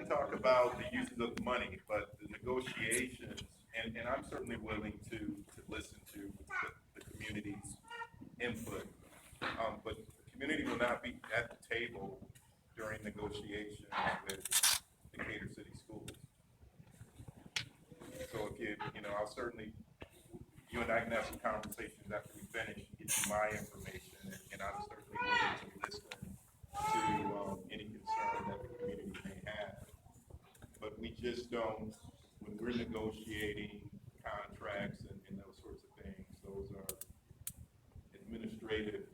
talk about the uses of the money, but the negotiations, and I'm certainly willing to listen to the community's input. But the community will not be at the table during negotiations with Decatur City Schools. So if I'll certainly, you and I can have some conversations after we finish, get you my information, and I'm certainly willing to listen to any concern that the community may have. But we just don't, when we're negotiating contracts and those sorts of things, those are administrative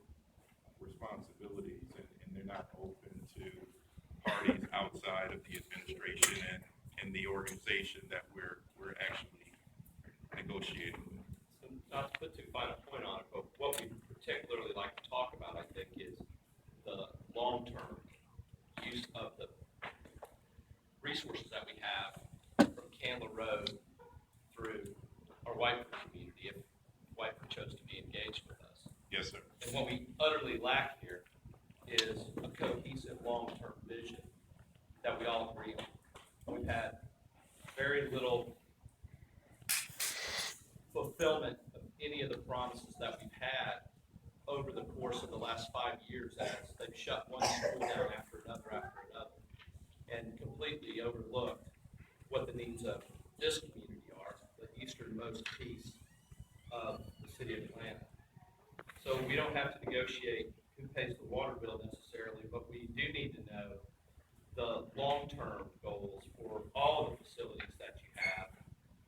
responsibilities, and they're not open to parties outside of the administration and the organization that we're actually negotiating with. So not to put too fine a point on it, but what we particularly like to talk about, I think, is the long-term use of the resources that we have from Candler Road through our Whiteford community, if Whiteford chose to be engaged with us. Yes, sir. And what we utterly lack here is a cohesive long-term vision that we all agree on. We've had very little fulfillment of any of the promises that we've had over the course of the last 5 years, as they've shut one school down after another, and completely overlooked what the needs of this community are, the easternmost piece of the city of Atlanta. So we don't have to negotiate who pays the water bill necessarily, but we do need to know the long-term goals for all the facilities that you have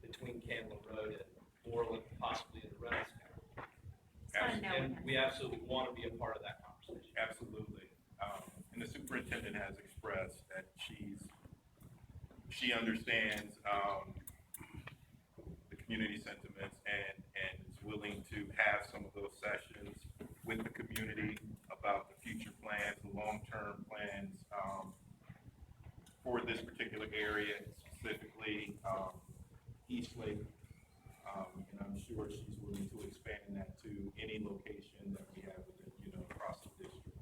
between Candler Road and Moreland, possibly in the Reynolds County. And we absolutely want to be a part of that conversation. Absolutely. And the superintendent has expressed that she understands the community sentiments and is willing to have some of those sessions with the community about the future plans, the long-term plans for this particular area, specifically Eastlake. And I'm sure she's willing to expand that to any location that we have across the district.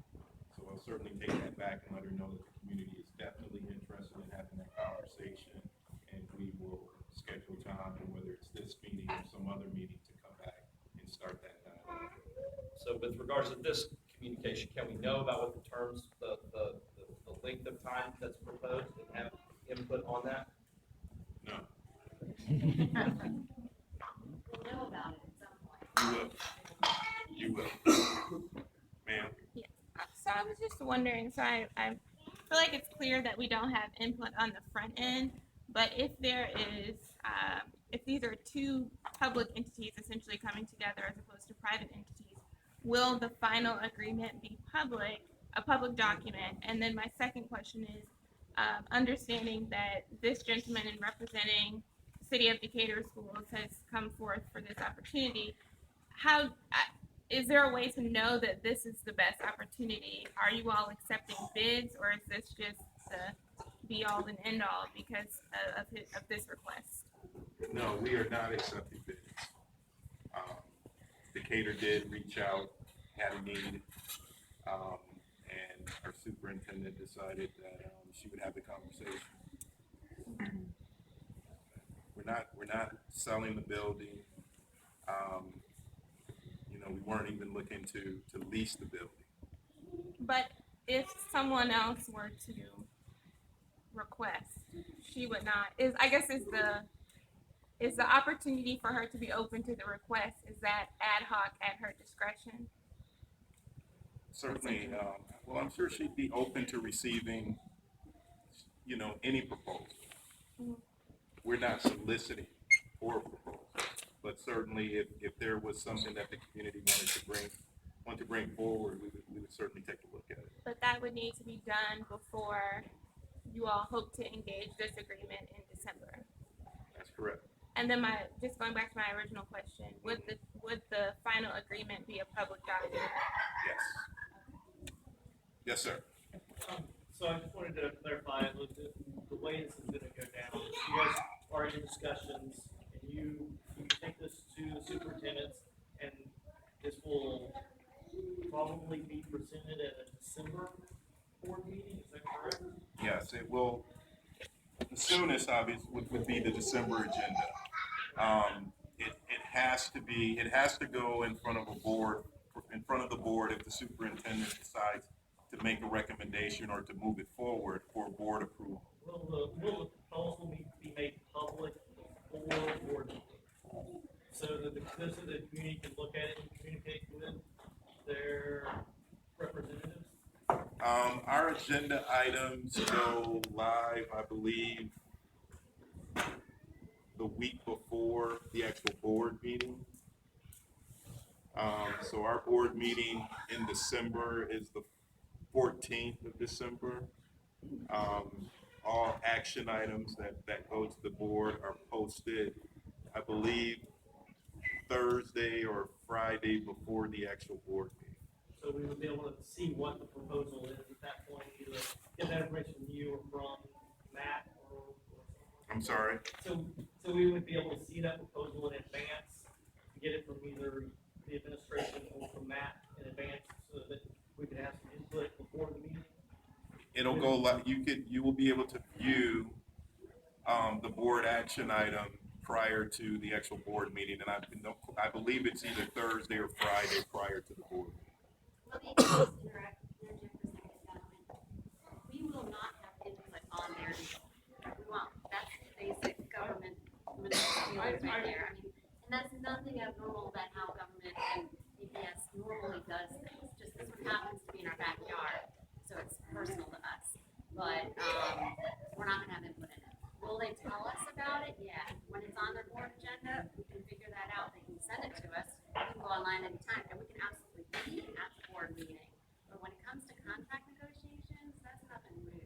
So I'll certainly take that back and let her know that the community is definitely interested in having that conversation, and we will schedule time, whether it's this meeting or some other meeting, to come back and start that dialogue. So with regards to this communication, can we know about what the terms, the length of time that's proposed, and have input on that? No. We'll know about it at some point. You will. Ma'am? Yeah. So I was just wondering, so I feel like it's clear that we don't have input on the front end, but if there is, if these are two public entities essentially coming together as opposed to private entities, will the final agreement be public, a public document? And then my second question is, understanding that this gentleman in representing the City of Decatur Schools has come forth for this opportunity, how is there a way to know that this is the best opportunity? Are you all accepting bids, or is this just the be all and end all because of this request? No, we are not accepting bids. Decatur did reach out, had a need, and our superintendent decided that she would have the conversation. We're not selling the building. We weren't even looking to lease the building. But if someone else were to request, she would not. Is the opportunity for her to be open to the request, is that ad hoc at her discretion? Certainly. Well, I'm sure she'd be open to receiving, any proposal. Mm-hmm. We're not soliciting for a proposal, but certainly if there was something that the community wanted to bring forward, we would certainly take a look at it. But that would need to be done before you all hope to engage this agreement in December. That's correct. And then just going back to my original question, would the final agreement be a public document? Yes. Yes, sir. So I just wanted to clarify a little bit the way this is going to go down. You guys are in discussions, and you take this to the superintendents, and this will probably be presented at a December board meeting. Is that correct? Yes, it will. the soonest, obviously, would be the December agenda. It has to go in front of the board if the superintendent decides to make a recommendation or to move it forward for board approval. Will the proposal need to be made public before board meeting? So that the community can look at it and communicate with their representatives? Our agenda items go live, I believe, the week before the actual board meeting. So our board meeting in December is the 14th of December. All action items that go to the board are posted, I believe, Thursday or Friday before the actual board meeting. So we would be able to see what the proposal is at that point, either get that information from you or from Matt or someone. I'm sorry? So we would be able to see that proposal in advance, get it from either the administration or from Matt in advance, so that we could have some input before the meeting. It'll go like, you will be able to view the board action item prior to the actual board meeting, and I believe it's either Thursday or Friday prior to the board. Let me just interject for a second, gentlemen. We will not have input on their deal. We won't. That's basic government right there. I mean, and that's nothing abnormal about how government and DPS normally does things. Just this one happens to be in our backyard, so it's personal to us. But we're not gonna have input in it. Will they tell us about it? Yeah. When it's on their board agenda, we can figure that out. They can send it to us. We can go online anytime, and we can absolutely be at the board meeting. But when it comes to contract negotiations, that's nothing new.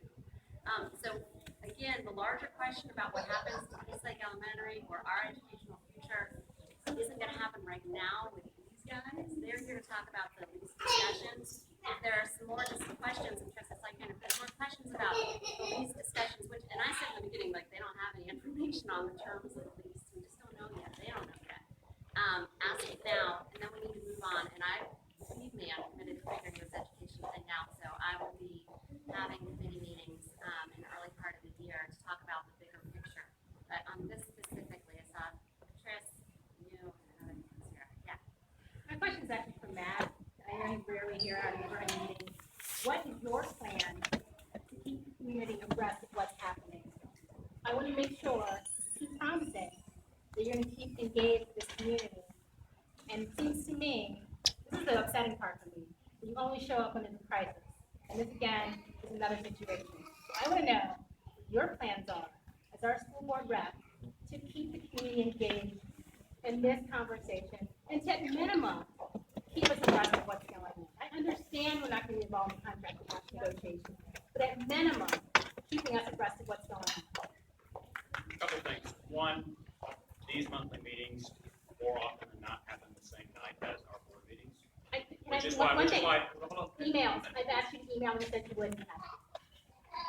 So again, the larger question about what happens to Eastlake Elementary or our educational future isn't gonna happen right now with these guys. They're here to talk about the lease discussions. If there are some more questions, and Trustee Sykman, if there's more questions about the lease discussions, which, and I said in the beginning, like, they don't have any information on the terms of the lease, we just don't know yet, they don't know yet. Ask it now, and then we need to move on, and believe me, I'm committed to figuring this education thing out, so I will be having committee meetings, in the early part of the year to talk about the bigger picture. But on this specifically, I saw Tris, you, and another one's here, yeah. My question is actually for Matt. I know you rarely hear out of your meetings. What is your plan to keep the community abreast of what's happening? I want to make sure, keep promising, that you're going to keep engaged with this community. And it seems to me, this is the upsetting part for me, that you only show up when there's a crisis. And this, again, is another situation. So I want to know what your plans are, as our school board rep, to keep the community engaged in this conversation, and to, at minimum, keep us abreast of what's going on. I understand we're not going to be involved in contract negotiations, but at minimum, keeping us abreast of what's going on. Couple things. One, these monthly meetings more often than not happen the same night as our board meetings. Which is why, Emails. I've asked you to email and you said you wouldn't have.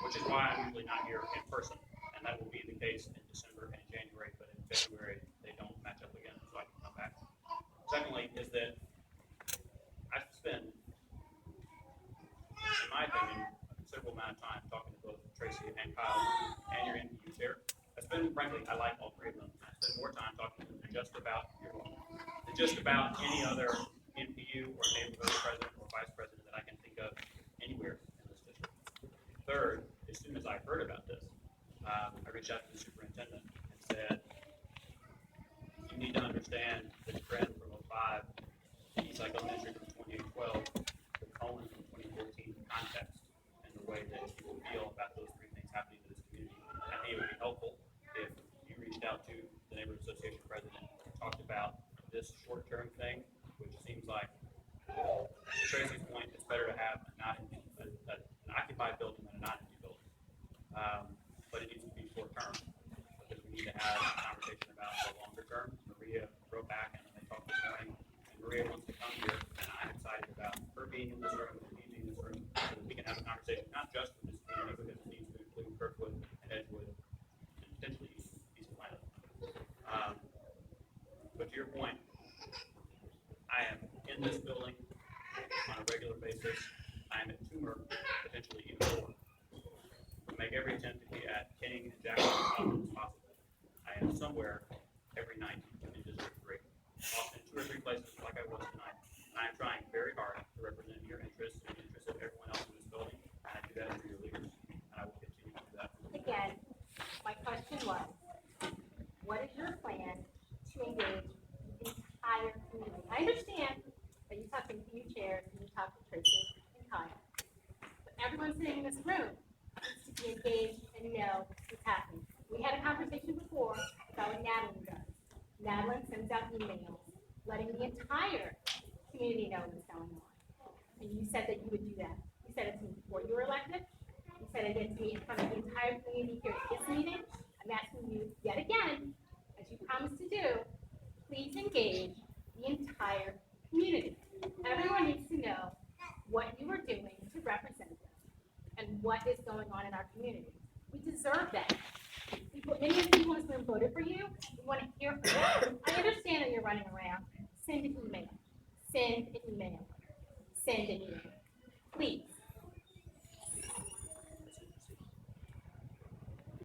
which is why I'm usually not here in person. And that will be the case in December and January, but in February, they don't match up again, so I can come back. Secondly, is that I spend, in my opinion, a considerable amount of time talking to both Tracy and Kyle and your NPU chair. Frankly, I like all three of them. I spend more time talking to them than just about any other NPU or neighborhood president or vice president that I can think of anywhere in this district. Third, as soon as I heard about this, I reached out to the superintendent and said, you need to understand the trend from 05, Eastlake Elementary from 2812, the Cohen from 2014 context, and the way that people feel about those three things happening to this community. I think it would be helpful if you reached out to the neighborhood association president and talked about this short-term thing, which seems like, to Tracy's point, it's better to have an occupied building than a not-empty building. But it needs to be short-term, because we need to have a conversation about the longer term. Maria wrote back and they talked this morning, and Maria wants to come here, and I'm excited about her being in this room and me being in this room, so that we can have a conversation, not just with this community, because it needs to include Kirkwood and Edgewood, and potentially East Atlanta. But to your point, I am in this building on a regular basis. I am at Toomer, potentially even more. We make every attempt to be at King and Jackson as often as possible. I am somewhere every night in District 3, often 2 or 3 places like I was tonight. And I'm trying very hard to represent your interests and the interests of everyone else in this building, and I do that through your leaders, and I will continue to do that. Again, my question was, what is your plan to engage the entire community? I understand that you talk to you chairs and you talk to Tracy and Kyle, but everyone sitting in this room needs to be engaged and know what's happening. We had a conversation before about what Madeline does. Madeline sends out emails letting the entire community know what's going on. And you said that you would do that. You said it to me before you were elected. You said it to me in front of the entire community here at this meeting. I'm asking you yet again, as you promised to do, please engage the entire community. Everyone needs to know what you are doing to represent them and what is going on in our community. We deserve that. Many of the people in this room voted for you. We want to hear from you. I understand that you're running around. Send an email. Send an email. Send an email.